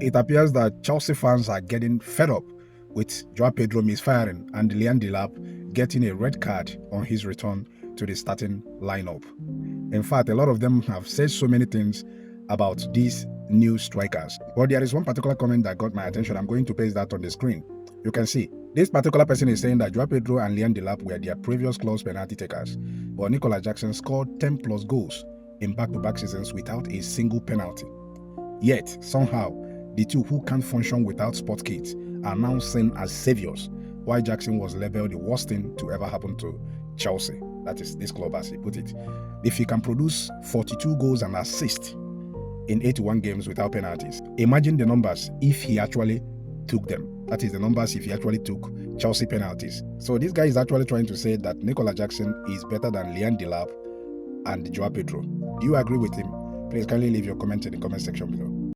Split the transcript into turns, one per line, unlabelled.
It appears that Chelsea fans are getting fed up with Joao Pedro misfiring and Delap getting a red card on his return to the starting lineup. In fact, a lot of them have said so many things about these new strikers. But there is one particular comment that got my attention. I'm going to paste that on the screen. You can see this particular person is saying that Joao Pedro and Delap were their previous close penalty takers, but Nicolas Jackson scored 10 plus goals in back-to-back seasons without a single penalty. Yet, somehow, the two who can't function without sport kits are now seen as saviors, while Jackson was labeled the worst thing to ever happen to Chelsea. That is this club, as he put it. If he can produce 42 goals and assists in 81 games without penalties, imagine the numbers if he actually took them. That is the numbers if he actually took Chelsea penalties. So this guy is actually trying to say that Nicolas Jackson is better than Delap and Joao Pedro. Do you agree with him? Please kindly leave your comment in the comment section below.